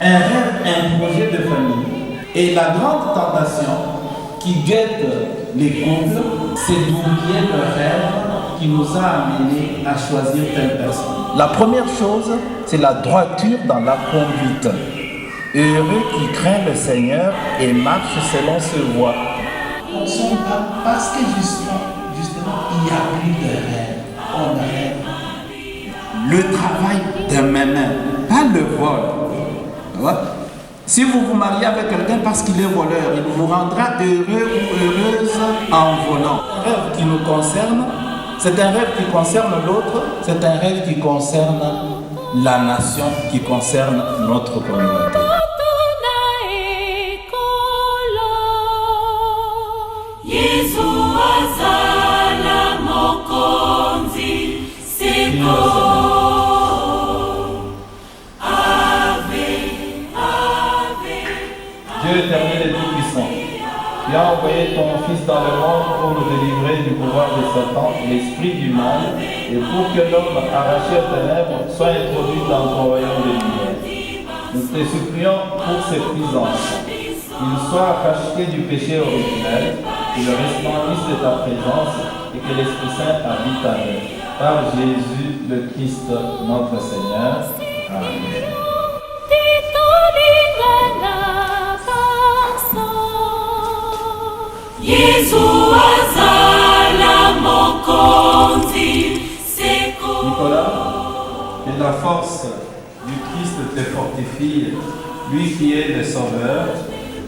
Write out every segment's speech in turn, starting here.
un rêve, un projet de famille. Et la grande tentation qui guette les couples, c'est d'oublier le rêve qui nous a amenés à choisir telle personne. La première chose, c'est la droiture dans la conduite. Heureux qui craint le Seigneur et marche selon ses voies. On ne sonne pas parce que justement, il n'y a plus de rêve. On rêve. Le travail de mes mains, pas le vol. Ouais. Si vous vous mariez avec quelqu'un parce qu'il est voleur, il vous rendra heureux ou heureuse en volant. Un rêve qui nous concerne, c'est un rêve qui concerne l'autre, c'est un rêve qui concerne la nation, qui concerne notre communauté. Dieu éternel et tout-puissant, tu as envoyé ton Fils dans le monde pour nous délivrer du pouvoir de Satan, l'esprit du mal, et pour que l'homme arraché aux ténèbres soit introduit dans ton royaume de lumière. Nous te supplions pour ces petits enfants, qu'ils soient rachetés du péché originel, que le resplendisse de ta présence et que l'Esprit Saint habite en eux. Par Jésus le Christ, notre Seigneur. Amen. Nicolas, que la force du Christ te fortifie, lui qui est le Sauveur,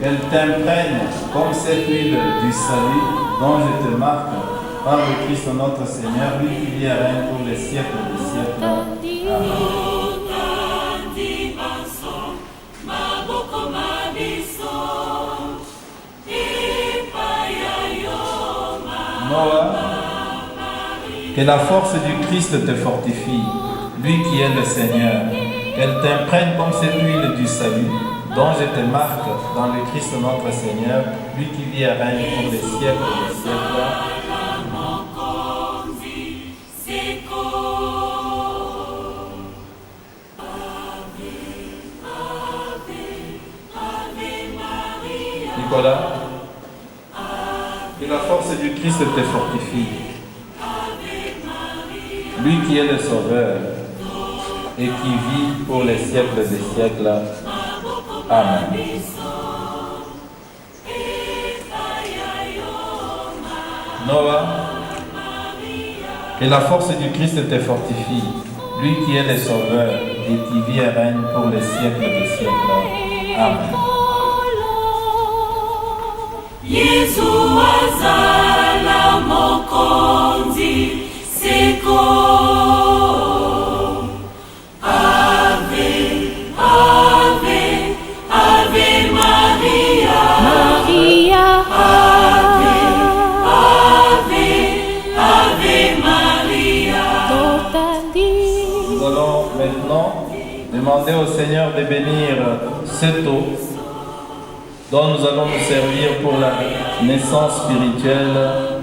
qu'elle t'imprègne comme cette huile du salut dont je te marque par le Christ notre Seigneur, lui qui vit et règne pour les siècles des siècles. Amen. Noah, que la force du Christ te fortifie, lui qui est le Seigneur, qu'elle t'imprègne comme cette huile du salut, dont je te marque dans le Christ notre Seigneur, lui qui vit et règne pour les siècles des siècles. Nicolas, que la force du Christ te fortifie, lui qui est le Sauveur et qui vit pour les siècles des siècles. Amen. Noah, que la force du Christ te fortifie, lui qui est le Sauveur et qui vit et règne pour les siècles des siècles. Amen. Yesu azala mokonzi seko Ave Ave Ave Maria Maria Ave Ave Ave Maria. Nous allons maintenant demander au Seigneur de bénir cette eau dont nous allons nous servir pour la naissance spirituelle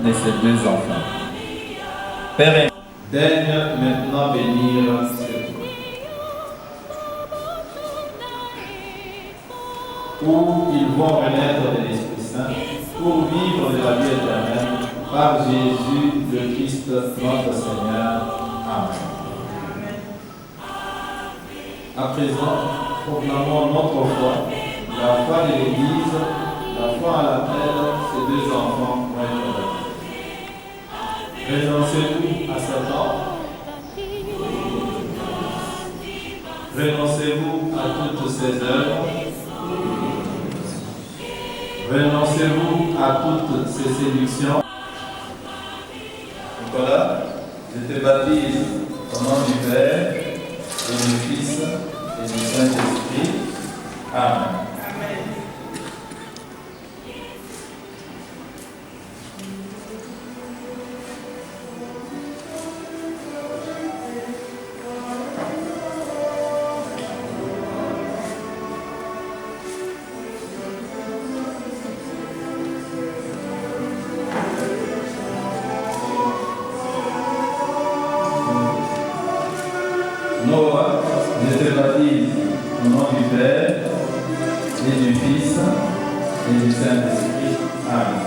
de ces deux enfants. Père, daigne maintenant bénir cette eau, où ils vont renaître de l'Esprit Saint, pour vivre de la vie éternelle, par Jésus le Christ, notre Seigneur. Amen. À présent, proclamons notre foi, la foi de l'Église, la foi à laquelle ces deux enfants vont être baptisés. Renoncez-vous à Satan. Renoncez-vous à toutes ses œuvres. Renoncez-vous à toutes ses séductions. Nicolas, je te baptise au nom du Père, et du Fils, et du Saint-Esprit. Amen. Noah, je te baptise au nom du Père, Saint-Esprit. Amen.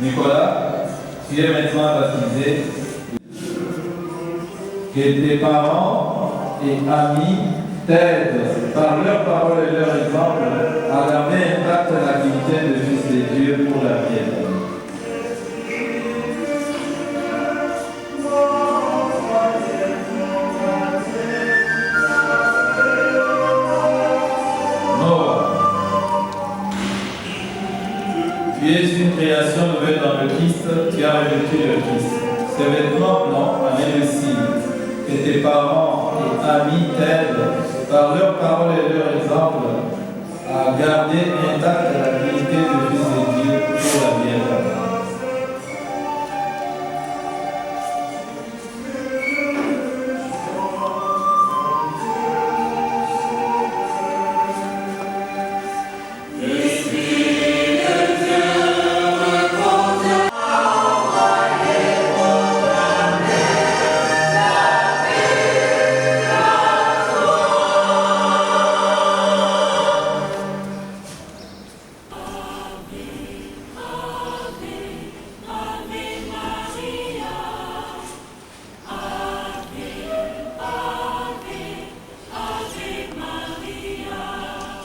Nicolas, tu es maintenant baptisé. Que tes parents et amis t'aident par leurs paroles et leur exemple à garder intacte la dignité de fils de Dieu pour la vie éternelle. Tu es une création nouvelle dans le Christ, tu as revêtu le Christ. Ce vêtement blanc avec le signe que tes parents et amis t'aident par leurs paroles et leur exemple à garder intacte la dignité de fils de Dieu pour la vie éternelle.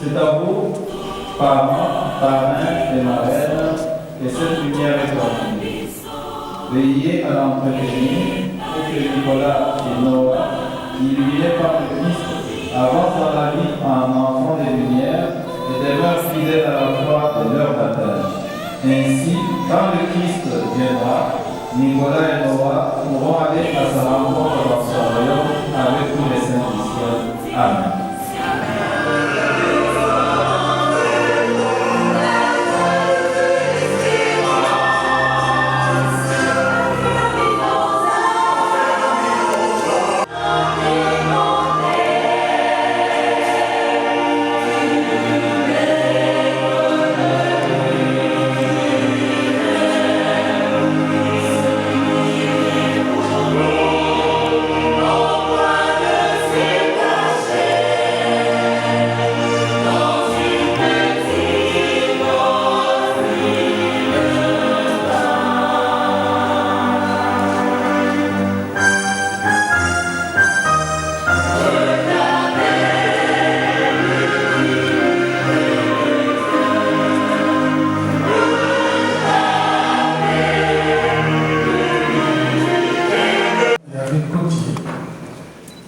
C'est à vous, parents, parrains et marraines, que cette lumière est remplie. Veillez à l'entretenir pour que Nicolas et Noah, illuminés par le Christ, avancent dans la vie en enfants de lumière et demeurent fidèles à la foi de leur baptême. Ainsi, quand le Christ viendra, Nicolas et Noah pourront aller à sa rencontre dans son royaume avec tous les saints du ciel. Amen.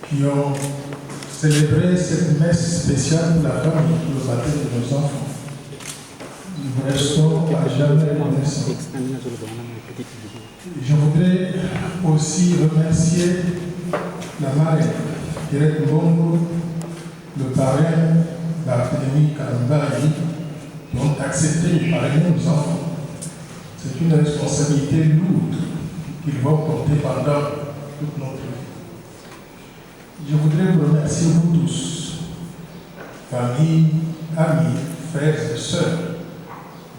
Qui ont célébré cette messe spéciale pour la famille, pour le baptême de nos enfants. Nous restons à jamais reconnaissants. Je voudrais aussi remercier la marraine, Thérèse Mbongo, le parrain Barthélemy Kalambari, qui ont accepté de parrainer nos enfants. C'est une responsabilité lourde qu'ils vont porter pendant toute notre vie. Je voudrais vous remercier vous tous, famille, amis, frères et sœurs,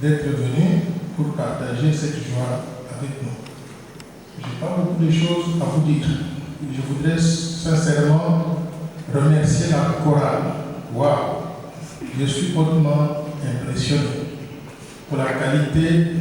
d'être venus pour partager cette joie avec nous. Je n'ai pas beaucoup de choses à vous dire. Je voudrais sincèrement remercier la chorale. Waouh! Je suis hautement impressionné pour la qualité